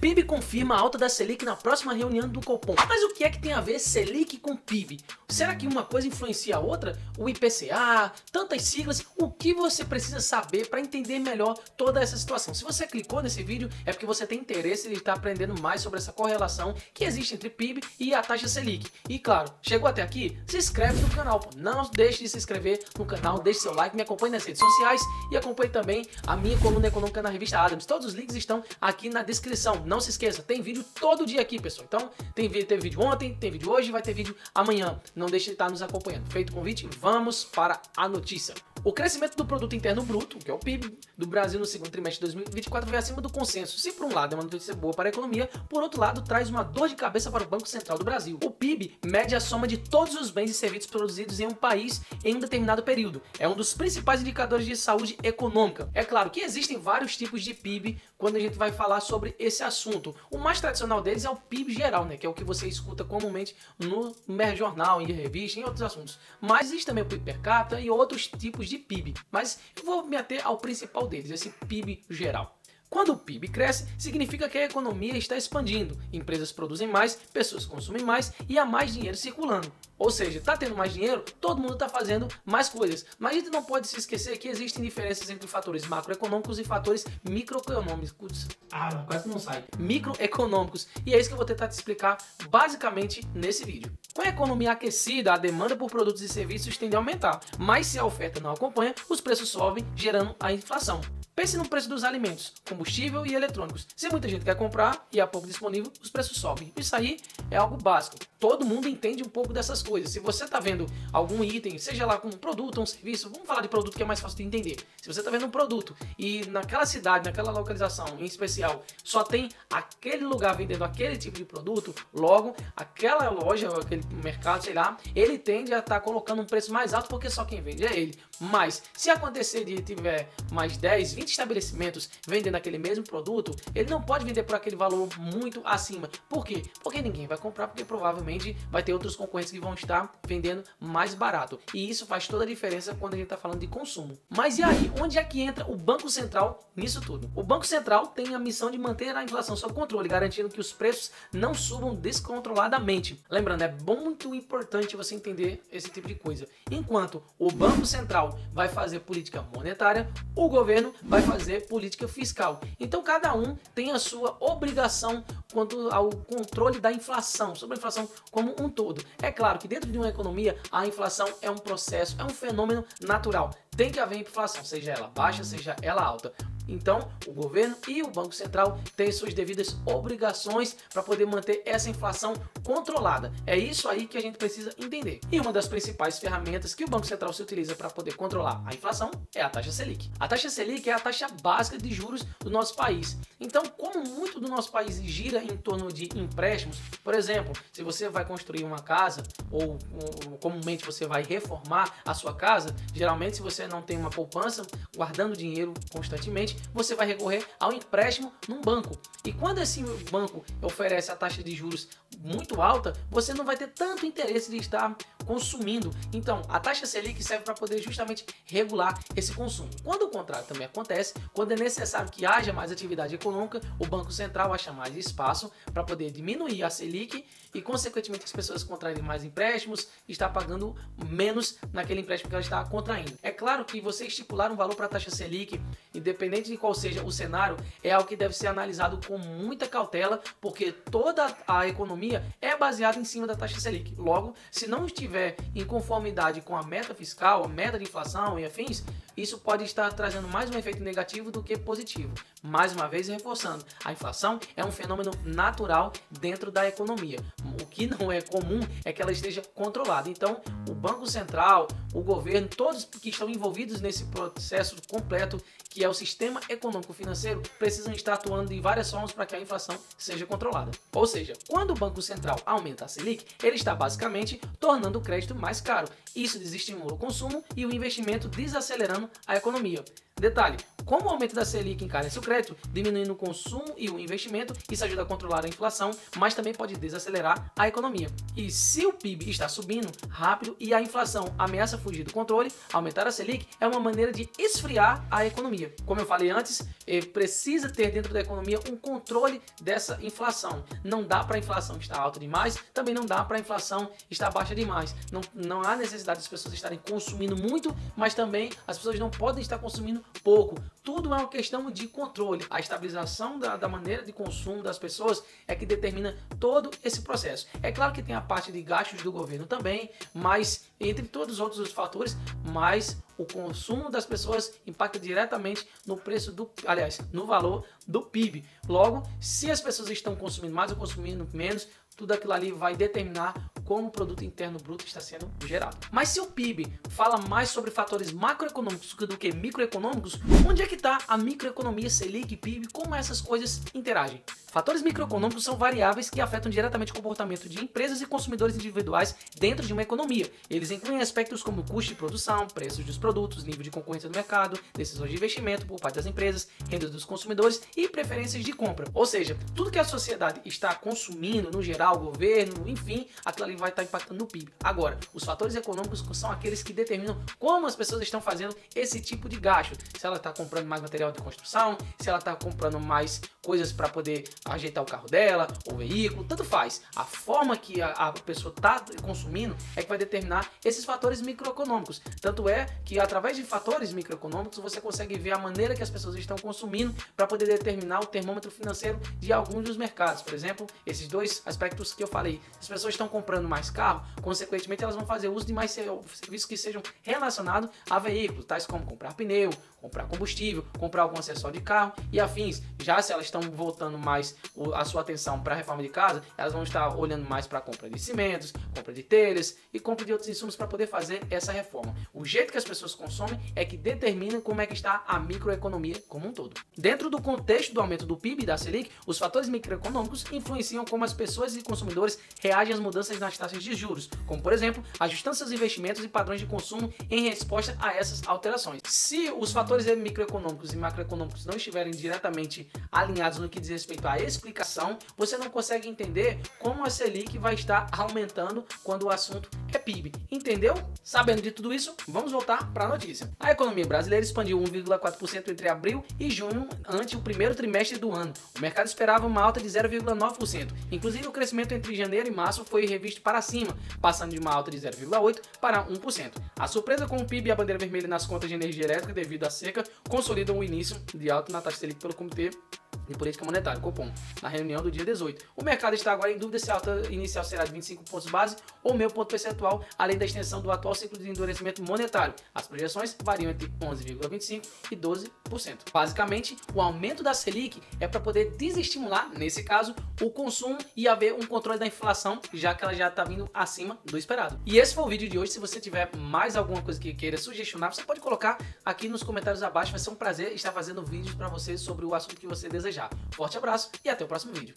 PIB confirma a alta da Selic na próxima reunião do Copom. Mas o que é que tem a ver Selic com PIB? Será que uma coisa influencia a outra? O IPCA, tantas siglas, o que você precisa saber para entender melhor toda essa situação? Se você clicou nesse vídeo é porque você tem interesse em estar aprendendo mais sobre essa correlação que existe entre PIB e a taxa Selic. E claro, chegou até aqui? Se inscreve no canal, pô. Não deixe de se inscrever no canal, deixe seu like, me acompanhe nas redes sociais e acompanhe também a minha coluna econômica na revista Adams. Todos os links estão aqui na descrição. Não se esqueça, tem vídeo todo dia aqui, pessoal. Então, teve vídeo ontem, tem vídeo hoje, vai ter vídeo amanhã. Não deixe de estar nos acompanhando. Feito o convite, vamos para a notícia. O crescimento do Produto Interno Bruto, que é o PIB, do Brasil no segundo trimestre de 2024 veio acima do consenso. Se por um lado é uma notícia boa para a economia, por outro lado traz uma dor de cabeça para o Banco Central do Brasil. O PIB mede a soma de todos os bens e serviços produzidos em um país em um determinado período. É um dos principais indicadores de saúde econômica. É claro que existem vários tipos de PIB quando a gente vai falar sobre esse assunto. O mais tradicional deles é o PIB geral, né, que é o que você escuta comumente no jornal, em revista, em outros assuntos. Mas existe também o PIB per capita e outros tipos de PIB. Mas eu vou me ater ao principal deles, esse PIB geral. Quando o PIB cresce, significa que a economia está expandindo, empresas produzem mais, pessoas consomem mais e há mais dinheiro circulando. Ou seja, está tendo mais dinheiro, todo mundo está fazendo mais coisas. Mas a gente não pode se esquecer que existem diferenças entre fatores macroeconômicos e fatores microeconômicos. Quase não sai. Microeconômicos. E é isso que eu vou tentar te explicar basicamente nesse vídeo. Com a economia aquecida, a demanda por produtos e serviços tende a aumentar. Mas se a oferta não acompanha, os preços sobem, gerando a inflação. Pense no preço dos alimentos, combustível e eletrônicos. Se muita gente quer comprar e há pouco disponível, os preços sobem. Isso aí é algo básico. Todo mundo entende um pouco dessas coisas. Se você está vendo algum item, seja lá como um produto ou um serviço, vamos falar de produto que é mais fácil de entender. Se você está vendo um produto e naquela cidade, naquela localização em especial, só tem aquele lugar vendendo aquele tipo de produto, logo aquela loja, aquele mercado, sei lá, ele tende a estar colocando um preço mais alto porque só quem vende é ele. Mas se acontecer de tiver mais 10, 20 estabelecimentos vendendo aquele mesmo produto, ele não pode vender por aquele valor muito acima. Por quê? Porque ninguém vai comprar, porque provavelmente vai ter outros concorrentes que vão estar vendendo mais barato. E isso faz toda a diferença quando a gente está falando de consumo. Mas e aí? Onde é que entra o Banco Central nisso tudo? O Banco Central tem a missão de manter a inflação sob controle, garantindo que os preços não subam descontroladamente. Lembrando, é muito importante você entender esse tipo de coisa. Enquanto o Banco Central vai fazer política monetária, o governo vai fazer política fiscal. Então cada um tem a sua obrigação quanto ao controle da inflação, sobre a inflação como um todo. É claro que dentro de uma economia a inflação é um processo, é um fenômeno natural. Tem que haver inflação, seja ela baixa, seja ela alta. Então, o governo e o Banco Central têm suas devidas obrigações para poder manter essa inflação controlada. É isso aí que a gente precisa entender. E uma das principais ferramentas que o Banco Central se utiliza para poder controlar a inflação é a taxa Selic. A taxa Selic é a taxa básica de juros do nosso país. Então, como muito do nosso país gira em torno de empréstimos, por exemplo, se você vai construir uma casa ou comumente você vai reformar a sua casa, geralmente se você não tem uma poupança, guardando dinheiro constantemente, você vai recorrer ao empréstimo num banco. E quando esse banco oferece a taxa de juros muito alta, você não vai ter tanto interesse de estar consumindo. Então, a taxa Selic serve para poder justamente regular esse consumo. Quando o contrário também acontece, quando é necessário que haja mais atividade econômica, o Banco Central acha mais espaço para poder diminuir a Selic e, consequentemente, as pessoas contraírem mais empréstimos e estar pagando menos naquele empréstimo que ela está contraindo. É claro que você estipular um valor para a taxa Selic, independente de qual seja o cenário, é algo que deve ser analisado com muita cautela, porque toda a economia é baseada em cima da taxa Selic. Logo, se não estiver em conformidade com a meta fiscal, a meta de inflação e afins, isso pode estar trazendo mais um efeito negativo do que positivo. Mais uma vez reforçando, a inflação é um fenômeno natural dentro da economia. O que não é comum é que ela esteja controlada. Então, o Banco Central, o governo, todos que estão envolvidos nesse processo completo, que é o sistema econômico-financeiro, precisam estar atuando de várias formas para que a inflação seja controlada. Ou seja, quando o Banco Central aumenta a Selic, ele está basicamente tornando o crédito mais caro. Isso desestimula o consumo e o investimento, desacelerando influenciando a economia. Detalhe, como o aumento da Selic encarece o crédito, diminuindo o consumo e o investimento, isso ajuda a controlar a inflação, mas também pode desacelerar a economia. E se o PIB está subindo rápido e a inflação ameaça fugir do controle, aumentar a Selic é uma maneira de esfriar a economia. Como eu falei antes, precisa ter dentro da economia um controle dessa inflação. Não dá para a inflação estar alta demais, também não dá para a inflação estar baixa demais. Não há necessidade das pessoas estarem consumindo muito, mas também as pessoas não podem estar consumindo pouco. Tudo é uma questão de controle. A estabilização da maneira de consumo das pessoas é que determina todo esse processo. É claro que tem a parte de gastos do governo também, mas entre todos os outros fatores, mais o consumo das pessoas impacta diretamente no preço no valor do PIB. Logo, se as pessoas estão consumindo mais ou consumindo menos, tudo aquilo ali vai determinar como o produto interno bruto está sendo gerado. Mas se o PIB fala mais sobre fatores macroeconômicos do que microeconômicos, onde é que está a microeconomia, Selic, PIB, como essas coisas interagem? Fatores microeconômicos são variáveis que afetam diretamente o comportamento de empresas e consumidores individuais dentro de uma economia. Eles incluem aspectos como custo de produção, preços dos produtos, nível de concorrência do mercado, decisões de investimento por parte das empresas, renda dos consumidores e preferências de compra. Ou seja, tudo que a sociedade está consumindo, no geral, o governo, enfim, aquilo ali vai estar impactando no PIB. Agora, os fatores econômicos são aqueles que determinam como as pessoas estão fazendo esse tipo de gasto. Se ela está comprando mais material de construção, se ela está comprando mais coisas para poder ajeitar o carro dela, ou veículo, tanto faz. A forma que a pessoa está consumindo é que vai determinar esses fatores microeconômicos. Tanto é que através de fatores microeconômicos você consegue ver a maneira que as pessoas estão consumindo para poder determinar o termômetro financeiro de alguns dos mercados. Por exemplo, esses dois aspectos que eu falei. Se as pessoas estão comprando mais carro, consequentemente elas vão fazer uso de mais serviços que sejam relacionados a veículos, tais como comprar pneu, comprar combustível, comprar algum acessório de carro e afins. Já se elas estão voltando mais a sua atenção para a reforma de casa, elas vão estar olhando mais para a compra de cimentos, compra de telhas e compra de outros insumos para poder fazer essa reforma. O jeito que as pessoas consomem é que determina como é que está a microeconomia como um todo. Dentro do contexto do aumento do PIB e da Selic, os fatores microeconômicos influenciam como as pessoas e consumidores reagem às mudanças nas taxas de juros, como por exemplo, ajustando seus investimentos e padrões de consumo em resposta a essas alterações. Se os fatores microeconômicos e macroeconômicos não estiverem diretamente alinhados no que diz respeito à explicação, você não consegue entender como a Selic vai estar aumentando quando o assunto é PIB. Entendeu? Sabendo de tudo isso, vamos voltar para a notícia. A economia brasileira expandiu 1,4% entre abril e junho ante o primeiro trimestre do ano. O mercado esperava uma alta de 0,9%. Inclusive, o crescimento entre janeiro e março foi revisto para cima, passando de uma alta de 0,8% para 1%. A surpresa com o PIB e a bandeira vermelha nas contas de energia elétrica devido à seca consolidam o início de alta na taxa Selic pelo Comitê de Política Monetária, Copom, na reunião do dia 18. O mercado está agora em dúvida se a alta inicial será de 25 pontos base ou meio ponto percentual, além da extensão do atual ciclo de endurecimento monetário. As projeções variam entre 11,25% e 12%. Basicamente, o aumento da Selic é para poder desestimular, nesse caso, o consumo e haver um controle da inflação, já que ela já está vindo acima do esperado. E esse foi o vídeo de hoje. Se você tiver mais alguma coisa que queira sugestionar, você pode colocar aqui nos comentários abaixo. Vai ser um prazer estar fazendo vídeos para você sobre o assunto que você desejar. Forte abraço e até o próximo vídeo.